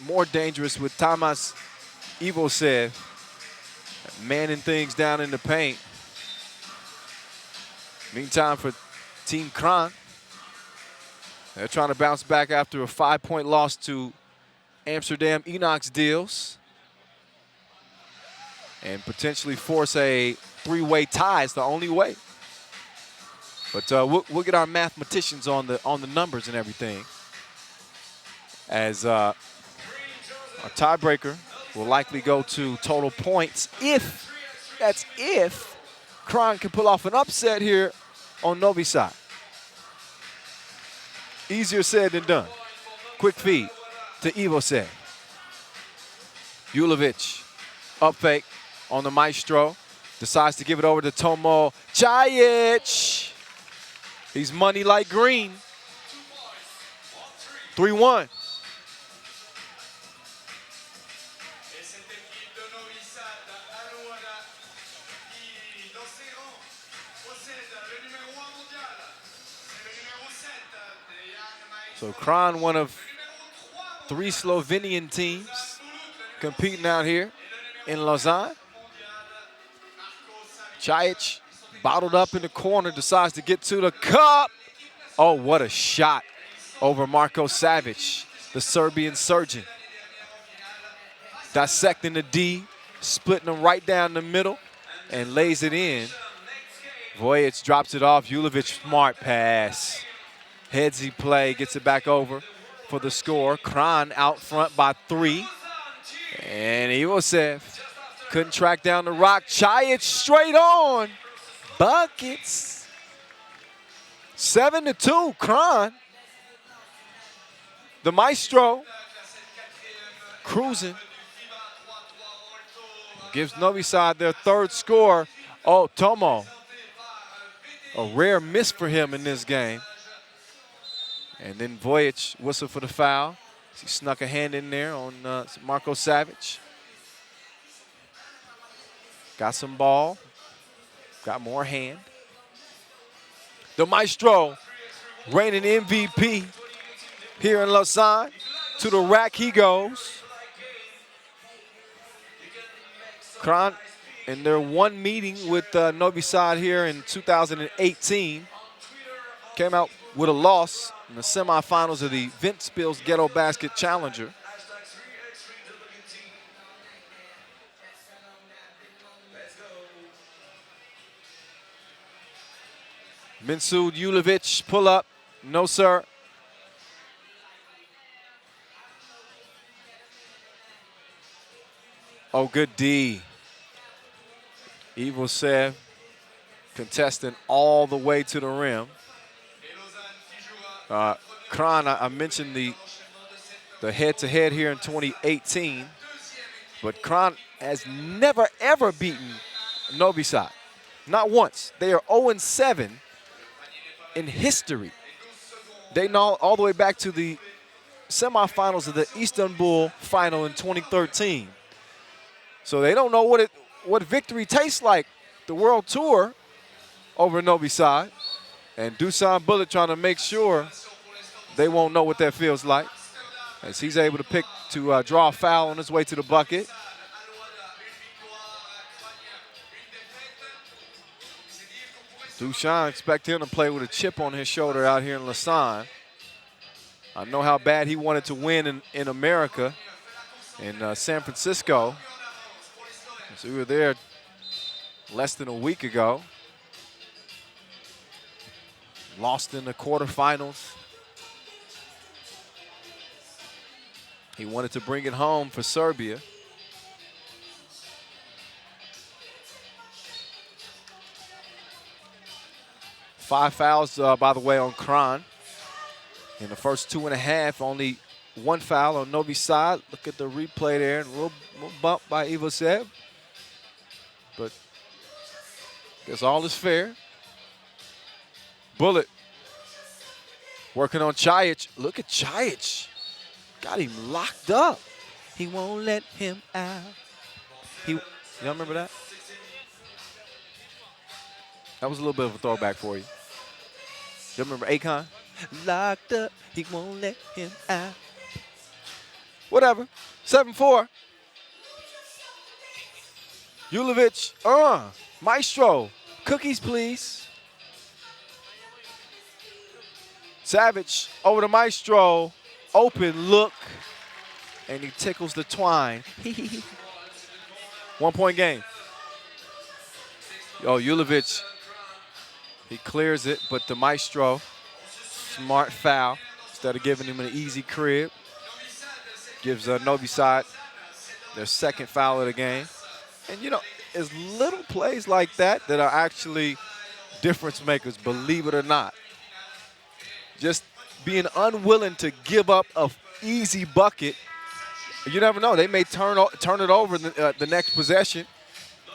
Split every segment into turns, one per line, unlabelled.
more dangerous with Tamas Ivosev manning things down in the paint. Meantime, for Team Kranj, they're trying to bounce back after a 5-point loss to Amsterdam Enox Deals and potentially force a 3-way tie. It's the only way. But we'll get our mathematicians on the numbers and everything, as a tiebreaker will likely go to total points if Kranj can pull off an upset here on Novi Sad. Easier said than done. Quick feed to Ivosev. Julovic, up fake on the Maestro. Decides to give it over to Tomo Chajic. He's money like green. 3-1. So Kranj, one of 3 Slovenian teams competing out here in Lausanne. Chajic, bottled up in the corner, decides to get to the cup. Oh, what a shot over Marko Savic, the Serbian surgeon. Dissecting the D, splitting them right down the middle, and lays it in. Vojic drops it off. Julovic, smart pass. Headsy play, gets it back over for the score. Kranj out front by 3. And Ivosev couldn't track down the rock. Chajic straight on. Buckets. 7-2, Kranj. The Maestro cruising. Gives Novi Sad their 3rd score. Oh, Tomo. A rare miss for him in this game. And then Vojic whistled for the foul. He snuck a hand in there on Marko Savic. Got some ball. Got more hand. The Maestro, reigning MVP here in Lausanne. To the rack he goes. Kranj, in their one meeting with Novi Sad here in 2018, came out with a loss in the semifinals of the Ventspils Ghetto Basket Challenger. Mensud Julovic, pull up. No, sir. Oh, good D. Ivosev contesting all the way to the rim. Kranj, I mentioned the head-to-head here in 2018, but Kranj has never, ever beaten Novi Sad. Not once. They are 0-7 in history. They know all the way back to the semifinals of the Istanbul final in 2013. So they don't know what victory tastes like. The World Tour over Novi Sad. And Dusan Bullet trying to make sure they won't know what that feels like, as he's able to draw a foul on his way to the bucket. Dusan, expect him to play with a chip on his shoulder out here in Lausanne. I know how bad he wanted to win in America, in San Francisco. So we were there less than a week ago. Lost in the quarterfinals. He wanted to bring it home for Serbia. Five fouls, by the way, on Kranj. In the first 2.5, only 1 foul on Novi Sad. Look at the replay there. A little bump by Ivosev. But I guess all is fair. Bullet working on Chajic. Look at Chajic. Got him locked up. He won't let him out. Y'all remember that? That was a little bit of a throwback for you. You remember Akon? Locked up, he won't let him out. Whatever. 7-4. Julovic, Maestro. Cookies, please. Savage over to Maestro. Open look. And he tickles the twine. 1 point game. Oh, Julovic. He clears it, but the Maestro, smart foul. Instead of giving him an easy crib, gives Novi Sad their second foul of the game. And, you know, it's little plays like that that are actually difference makers, believe it or not. Just being unwilling to give up an easy bucket. You never know. They may turn it over the next possession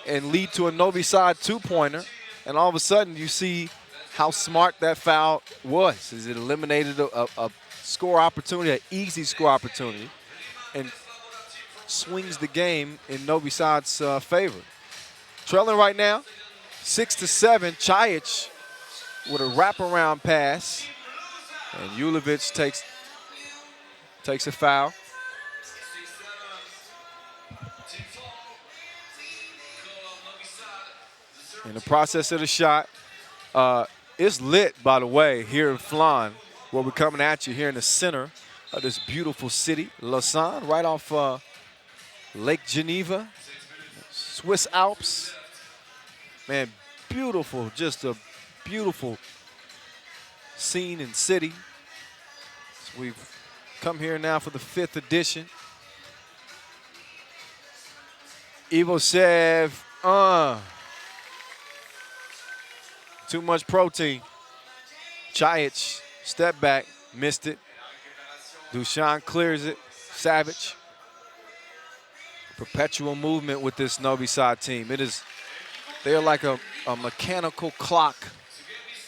and lead to a Novi Sad two-pointer. And all of a sudden, you see how smart that foul was. It eliminated a score opportunity, an easy score opportunity, and swings the game in Novi Sad's favor. Trailing right now, 6-7. Chajic with a wraparound pass, and Julovic takes a foul. In the process of the shot, it's lit, by the way, here in Flan, where we're coming at you here in the center of this beautiful city, Lausanne, right off Lake Geneva, Swiss Alps. Man, beautiful, just a beautiful scene and city. So we've come here now for the 5th edition. Ivosev, too much protein. Chajic, step back, missed it. Dusan clears it. Savage. Perpetual movement with this Novi Sad team. They're like a mechanical clock.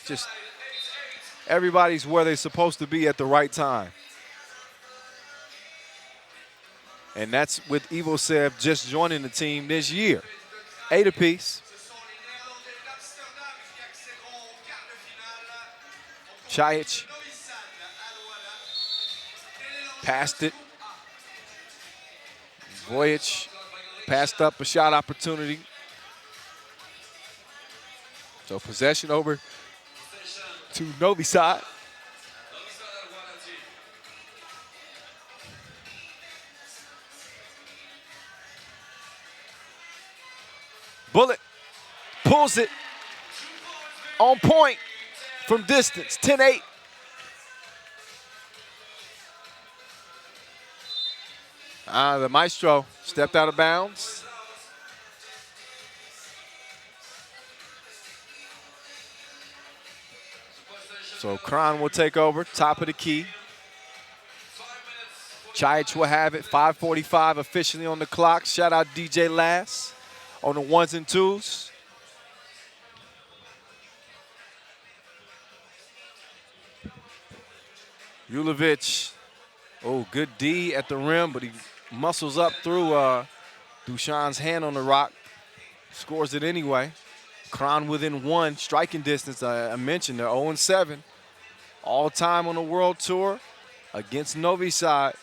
Just everybody's where they're supposed to be at the right time. And that's with Ivosev just joining the team this year. 8 apiece. Chajic passed it. Vojic passed up a shot opportunity. So possession over to Novi Sad. Bullet pulls it on point from distance, 10-8. The Maestro stepped out of bounds. So Kranj will take over, top of the key. Chajic will have it, 5:45 officially on the clock. Shout out DJ Lass on the 1s and 2s. Julovic, good D at the rim, but he muscles up through Dusan's hand on the rock. Scores it anyway. Kranj within 1, striking distance. I mentioned they're 0-7. All time on the World Tour against Novi Sad.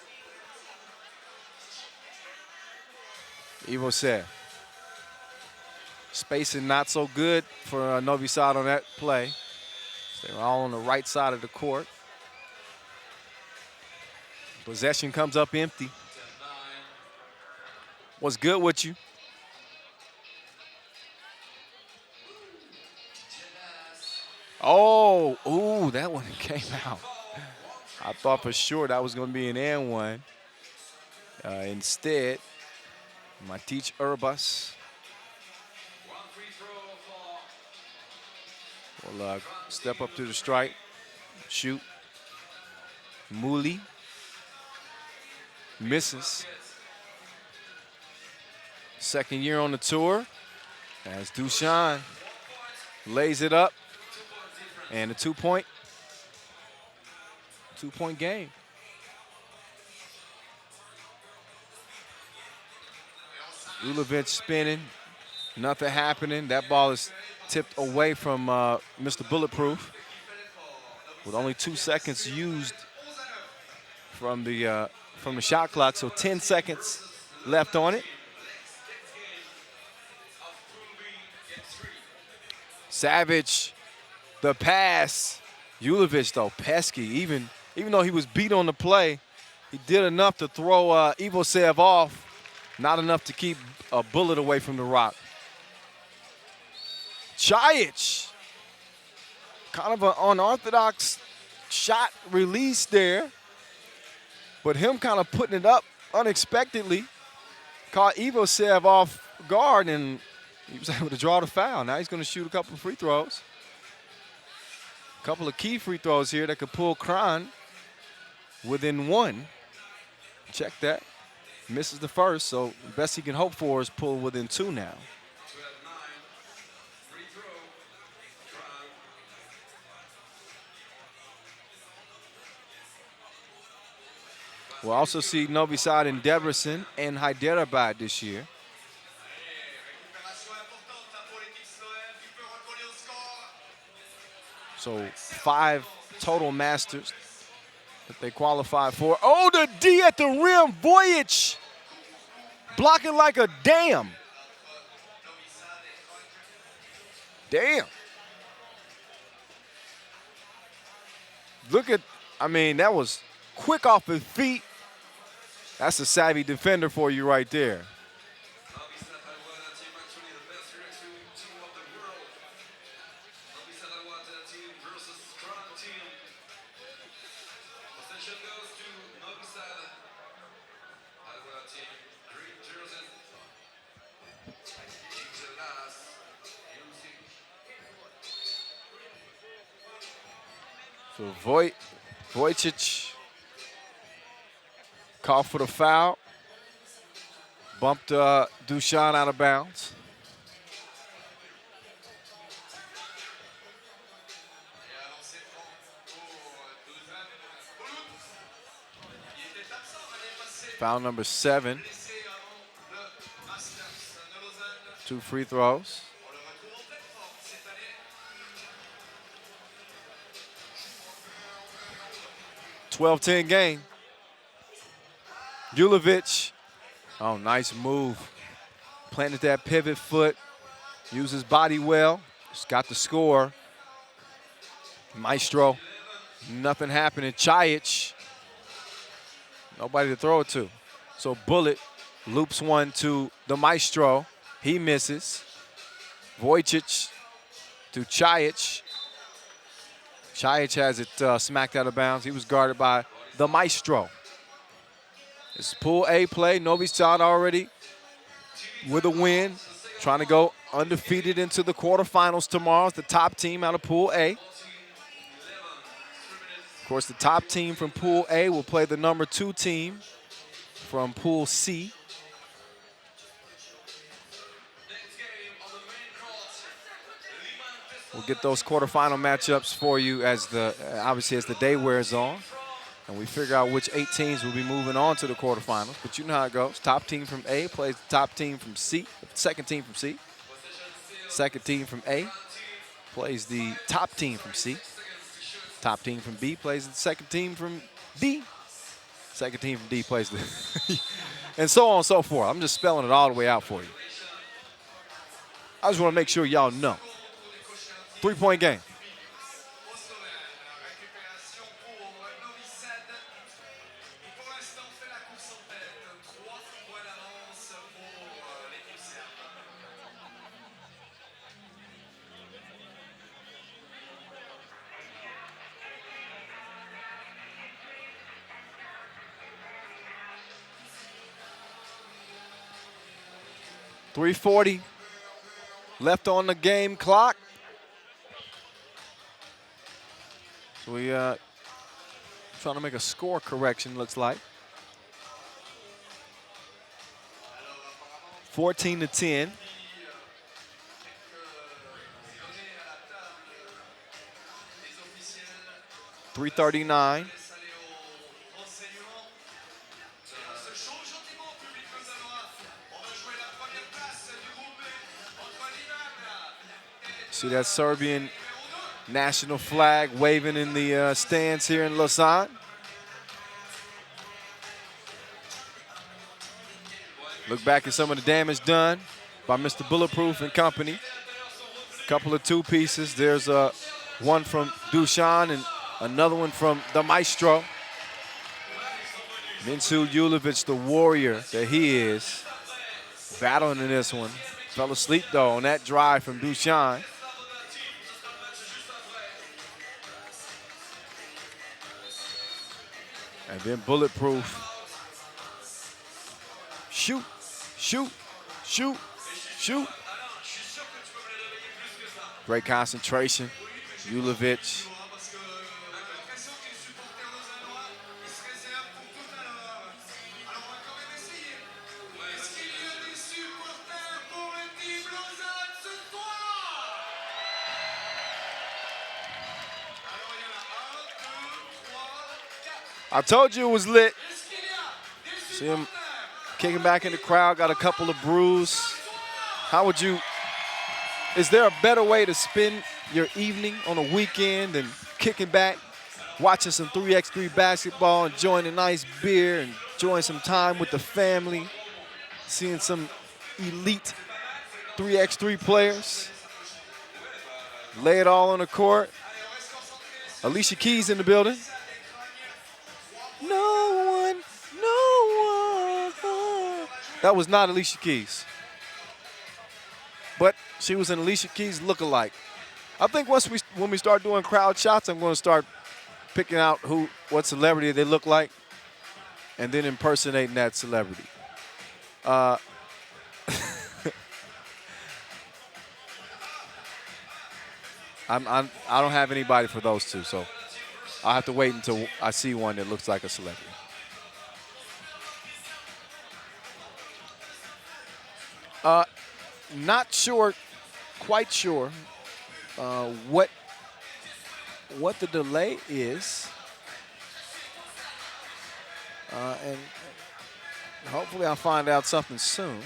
Ivosev. Spacing not so good for Novi Sad on that play. They were all on the right side of the court. Possession comes up empty. What's good with you? Oh, that one came out. I thought for sure that was going to be an and one. Instead, Matic Urbas will step up to the strike, shoot. Muli misses. Second year on the tour as Dusan lays it up. And a two-point game. Julovic spinning, nothing happening. That ball is tipped away from Mr. Bulletproof with only 2 seconds used from the from the shot clock, so 10 seconds left on it. Savage, the pass. Julovic, though, pesky. Even though he was beat on the play, he did enough to throw Ivosev off. Not enough to keep a bullet away from the rock. Chajic, kind of an unorthodox shot release there, but him kind of putting it up unexpectedly caught Ivosev off guard, and he was able to draw the foul. Now he's going to shoot a couple of free throws. A couple of key free throws here that could pull Kranj within one. Check that. Misses the first, so the best he can hope for is pull within two now. We'll also see Novi Sad and Debrecen and Hyderabad this year. So 5 total Masters that they qualified for. Oh, the D at the rim, Vojic blocking like a dam. Damn. Look at, I mean, that was quick off his feet. That's a savvy defender for you right there. So Vojic called for the foul. Bumped Dusan out of bounds. Foul number 7. 2 free throws. .12-10 game. Julovic, oh, nice move. Planted that pivot foot, used his body well, just got the score. Maestro, nothing happening. Chajic, nobody to throw it to. So Bullet loops one to the Maestro. He misses. Vojic to Chajic. Chajic has it smacked out of bounds. He was guarded by the Maestro. It's Pool A play. Novi Sad already with a win, trying to go undefeated into the quarterfinals tomorrow. It's the top team out of Pool A. Of course, the top team from Pool A will play the number 2 team from Pool C. We'll get those quarterfinal matchups for you as obviously as the day wears on, and we figure out which 8 teams will be moving on to the quarterfinals. But you know how it goes. Top team from A plays the top team from C, second team from C. Second team from A plays the top team from C. Top team from B plays the second team from D. Second team from D plays the and so on and so forth. I'm just spelling it all the way out for you. I just want to make sure y'all know. 3-point game. .340 left on the game clock. So we trying to make a score correction, looks like. 14-10. .339. See that Serbian national flag waving in the stands here in Lausanne. Look back at some of the damage done by Mr. Bulletproof and company. Couple of two pieces. There's one from Dusan and another one from the Maestro. Minsu Yulovic, the warrior that he is, battling in this one. Fell asleep, though, on that drive from Dusan. And then Bulletproof. Shoot, shoot, shoot, shoot. Great concentration. Yulovic. I told you it was lit. See him kicking back in the crowd, got a couple of brews. How would you, is there a better way to spend your evening on a weekend than kicking back, watching some 3x3 basketball, enjoying a nice beer, and enjoying some time with the family, seeing some elite 3x3 players lay it all on the court. Alicia Keys in the building. No one. That was not Alicia Keys. But she was an Alicia Keys lookalike. I think when we start doing crowd shots, I'm going to start picking out what celebrity they look like and then impersonating that celebrity. I don't have anybody for those two, so I'll have to wait until I see one that looks like a celebrity. Not sure, quite sure what the delay is, and hopefully I'll find out something soon.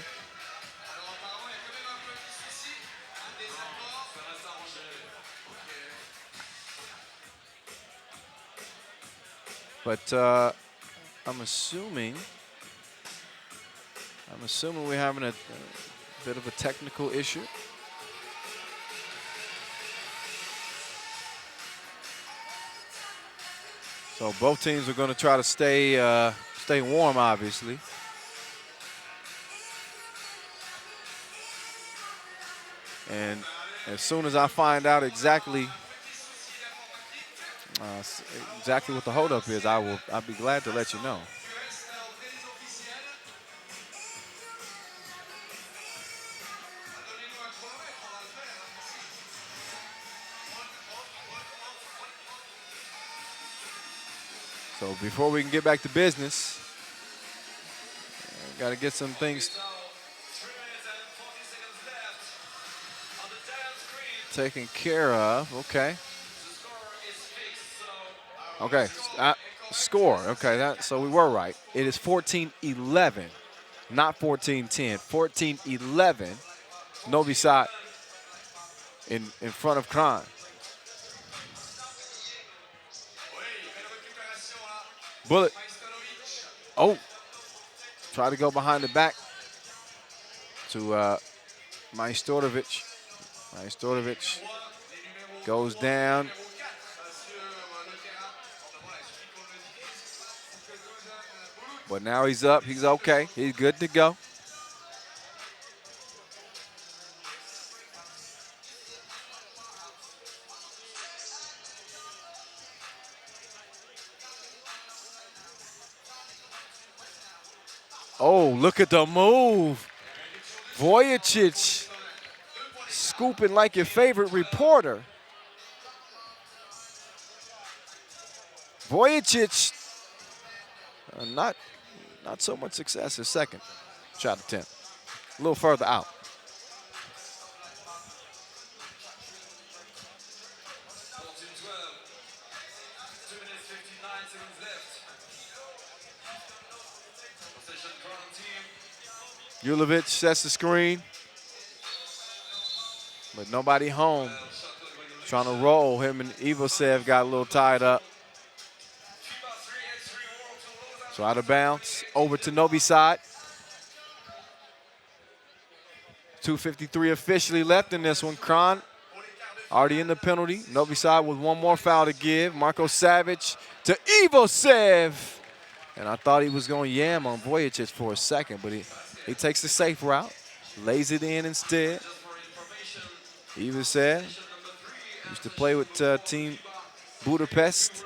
But I'm assuming we're having a bit of a technical issue. So both teams are going to try to stay warm, obviously. And as soon as I find out exactly what the holdup is, I'll be glad to let you know. So before we can get back to business, got to get some things taken care of. Okay. Okay. Score. Okay. So we were right. It is 14-11, not 14-10. 14-11. Novi Sad in front of Kranj. Bullet. Oh. Try to go behind the back to Majstorovic. Majstorovic goes down. But now he's up. He's okay. He's good to go. Oh, look at the move. Vojicic scooping like your favorite reporter. Vojicic, not so much success his second shot attempt. A little further out. Yulovic sets the screen, but nobody home. Trying to roll. Him and Ivosev got a little tied up. So out of bounds, over to Novi Sad. 2:53 officially left in this one. Kranj already in the penalty. Novi Sad with one more foul to give. Marko Savage to Ivosev. And I thought he was going to yam on VTX for a second, but he takes the safe route, lays it in instead. Ivosev used to play with Team Budapest.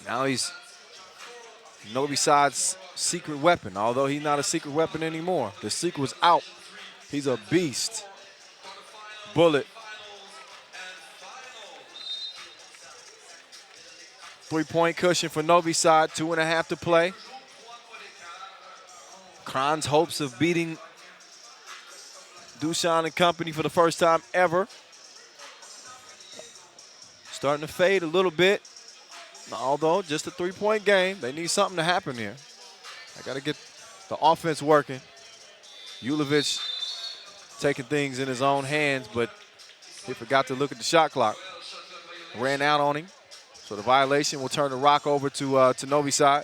Now he's Novi Sad's secret weapon, although he's not a secret weapon anymore. The secret was out. He's a beast. Bullet. 3-point cushion for Novi Sad, 2.5 to play. Kranj's hopes of beating Dusan and company for the first time ever starting to fade a little bit. Although just a 3-point game, they need something to happen here. I got to get the offense working. Julovic taking things in his own hands, but he forgot to look at the shot clock. Ran out on him. So the violation will turn the rock over to Novi Sad.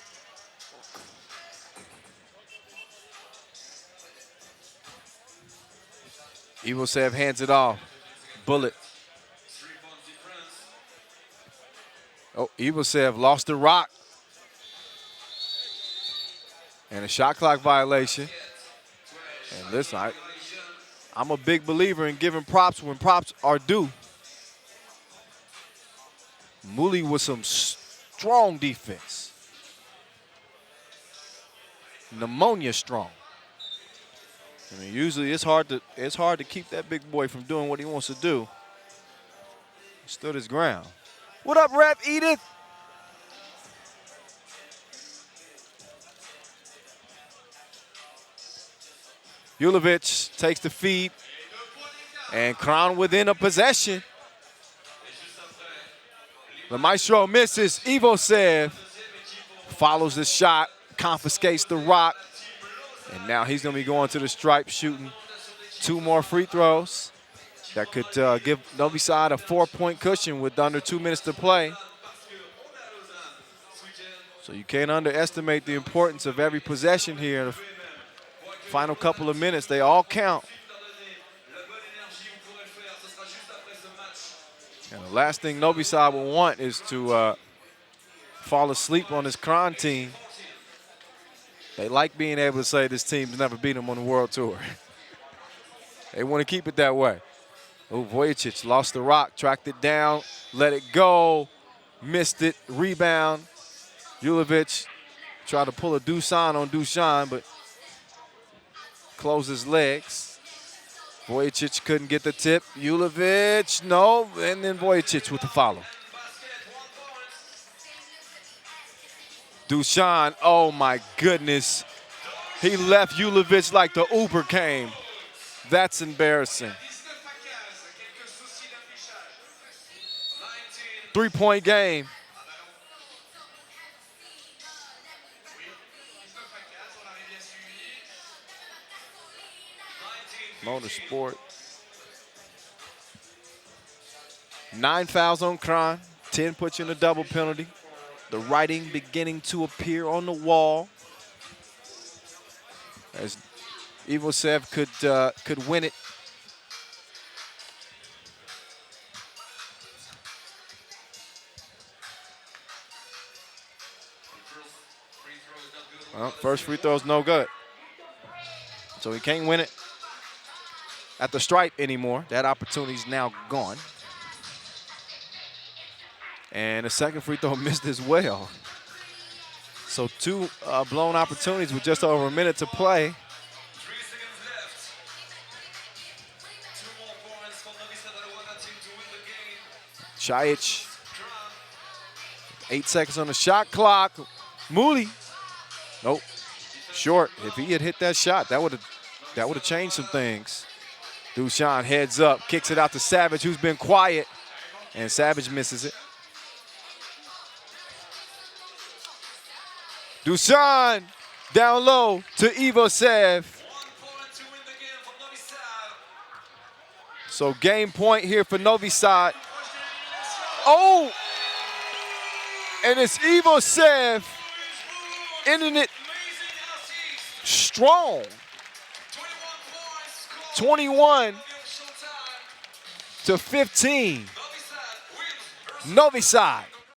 Ivosev hands it off. Bullet. Oh, Ivosev lost the rock. And a shot clock violation. And listen, I'm a big believer in giving props when props are due. Muli with some strong defense. Pneumonia strong. I mean, usually it's hard to keep that big boy from doing what he wants to do. He stood his ground. What up, Rep Edith? Julovic takes the feed, and Kranj within a possession. The Maestro misses. Ivosev follows the shot, confiscates the rock, and now he's going to be going to the stripe, shooting 2 more free throws. That could give Novi Sad a 4-point cushion with under 2 minutes to play. So you can't underestimate the importance of every possession here. In the final couple of minutes, they all count. And the last thing Novi Sad will want is to fall asleep on this Kranj team. They like being able to say this team's never beat them on the World Tour. They want to keep it that way. Oh, VTX lost the rock, tracked it down, let it go, missed it, rebound. Julovic tried to pull a Dusan on Dusan, but closed his legs. VTX couldn't get the tip. Julovic, no, and then VTX with the follow. Dusan, oh my goodness. He left Julovic like the Uber came. That's embarrassing. 3-point game. Motorsport. 9 fouls on Kranj. 10 puts you in a double penalty. The writing beginning to appear on the wall. As Ivosev could win it. Well, first free throw is no good. So he can't win it at the stripe anymore. That opportunity's now gone. And the second free throw missed as well. So 2 blown opportunities with just over a minute to play. Chajic, 8 seconds on the shot clock. Muli, nope, short. If he had hit that shot, that would have changed some things. Dusan heads up, kicks it out to Savage, who's been quiet, and Savage misses it. Dusan down low to Ivosev. So game point here for Novi Sad. Oh! And it's Ivosev ending it strong. 21-15. Novi Sad